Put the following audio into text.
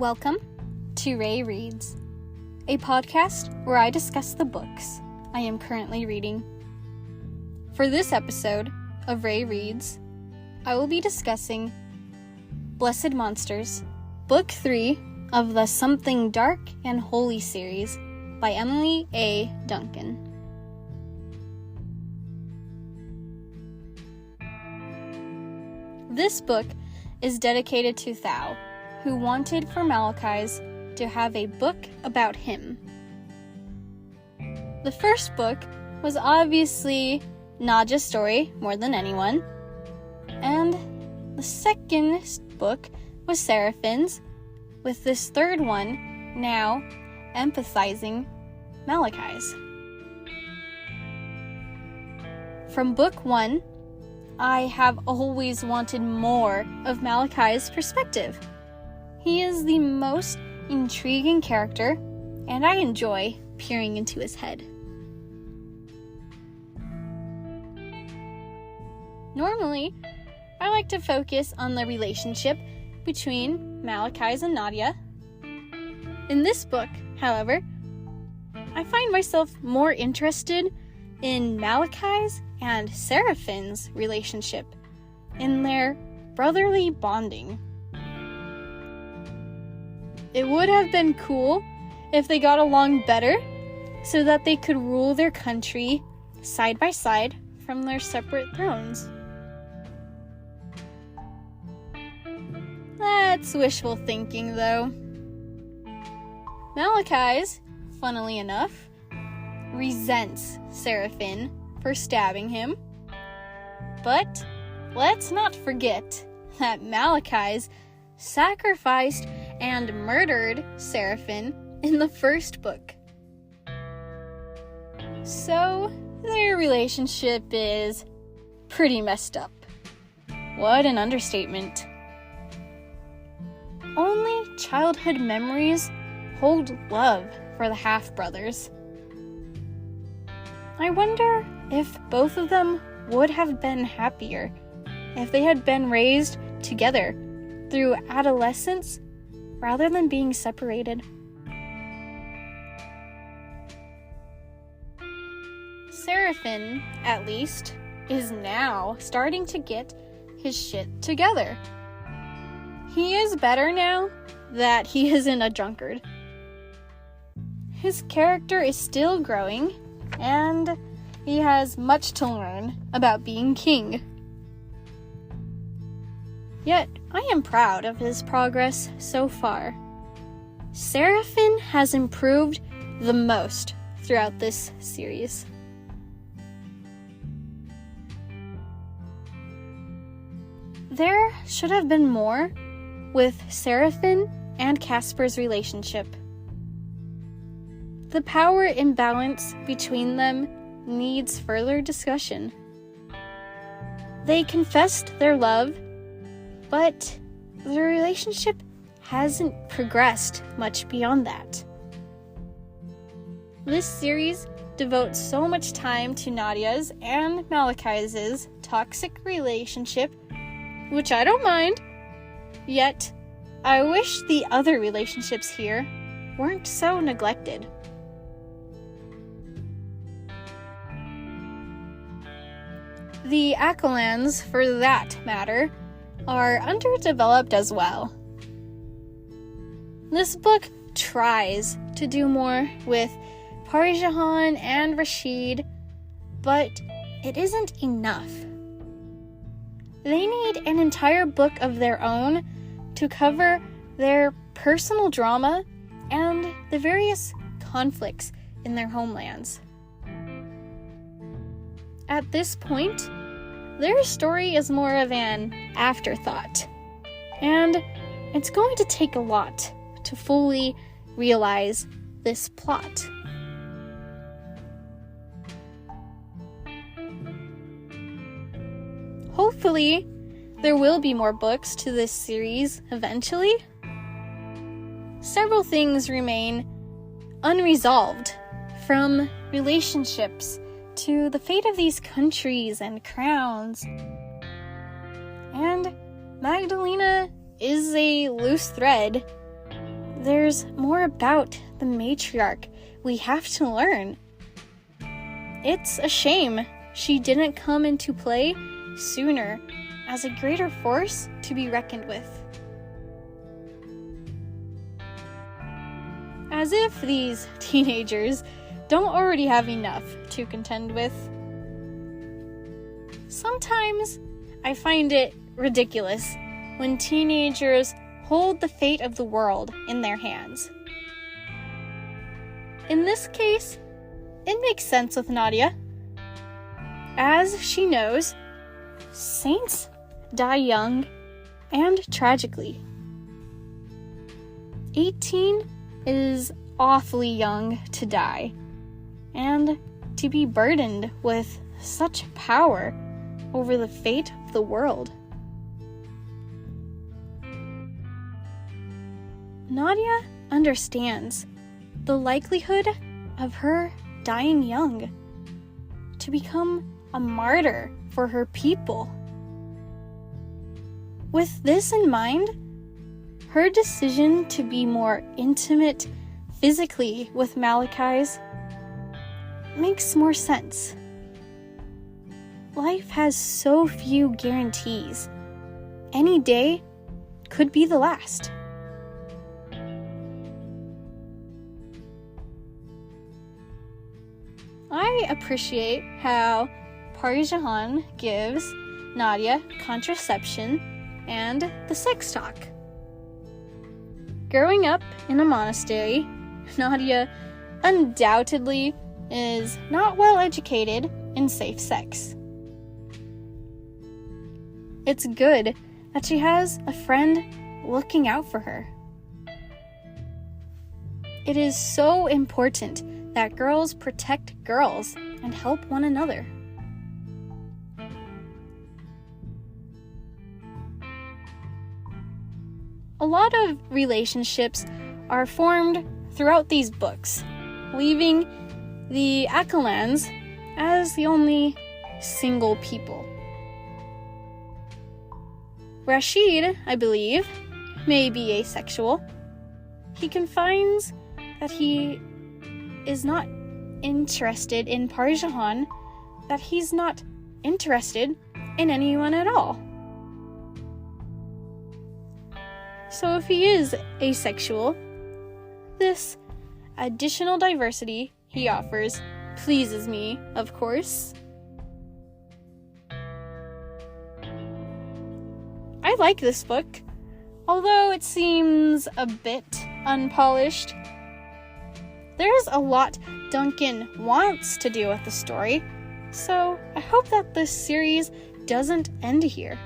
Welcome to Ray Reads, a podcast where I discuss the books I am currently reading. For this episode of Ray Reads, I will be discussing Blessed Monsters, Book 3 of the Something Dark and Holy series by Emily A. Duncan. This book is dedicated to Thao, who wanted for Malachi's to have a book about him. The first book was obviously Nadja's story more than anyone, and the second book was Seraphin's, with this third one now empathizing Malachi's. From book 1, I have always wanted more of Malachi's perspective. He is the most intriguing character, and I enjoy peering into his head. Normally, I like to focus on the relationship between Malachi's and Nadja. In this book, however, I find myself more interested in Malachi's and Seraphin's relationship, in their brotherly bonding. It would have been cool if they got along better, so that they could rule their country side by side from their separate thrones. That's wishful thinking, though. Malachi's, funnily enough, resents Seraphin for stabbing him. But let's not forget that Malachi's sacrificed and murdered Seraphin in the first book. So their relationship is pretty messed up. What an understatement. Only childhood memories hold love for the half-brothers. I wonder if both of them would have been happier if they had been raised together through adolescence rather than being separated. Seraphin, at least, is now starting to get his shit together. He is better now that he isn't a drunkard. His character is still growing, and he has much to learn about being king. Yet, I am proud of his progress so far. Seraphin has improved the most throughout this series. There should have been more with Seraphin and Casper's relationship. The power imbalance between them needs further discussion. They confessed their love, but the relationship hasn't progressed much beyond that. This series devotes so much time to Nadja's and Malachi's toxic relationship, which I don't mind, yet I wish the other relationships here weren't so neglected. The Accolans, for that matter, are underdeveloped as well. This book tries to do more with Parjahan and Rashid, but it isn't enough. They need an entire book of their own to cover their personal drama and the various conflicts in their homelands. At this point, their story is more of an afterthought, and it's going to take a lot to fully realize this plot. Hopefully, there will be more books to this series eventually. Several things remain unresolved, from relationships to the fate of these countries and crowns. And Magdalena is a loose thread, there's more about the matriarch we have to learn. It's a shame she didn't come into play sooner as a greater force to be reckoned with. As if these teenagers don't already have enough to contend with. Sometimes I find it ridiculous when teenagers hold the fate of the world in their hands. In this case, it makes sense with Nadia. As she knows, saints die young and tragically. 18 is awfully young to die, and to be burdened with such power over the fate of the world. Nadia understands the likelihood of her dying young, to become a martyr for her people. With this in mind, her decision to be more intimate physically with Malachi's makes more sense. Life has so few guarantees. Any day could be the last. I appreciate how Parjahan gives Nadia contraception and the sex talk. Growing up in a monastery, Nadia undoubtedly is not well educated in safe sex. It's good that she has a friend looking out for her. It is so important that girls protect girls and help one another. A lot of relationships are formed throughout these books, leaving the Accolans as the only single people. Rashid, I believe, may be asexual. He confides that he is not interested in Parjahan, that he's not interested in anyone at all. So if he is asexual, this additional diversity he offers pleases me, of course. I like this book, although it seems a bit unpolished. There's a lot Duncan wants to do with the story, so I hope that this series doesn't end here.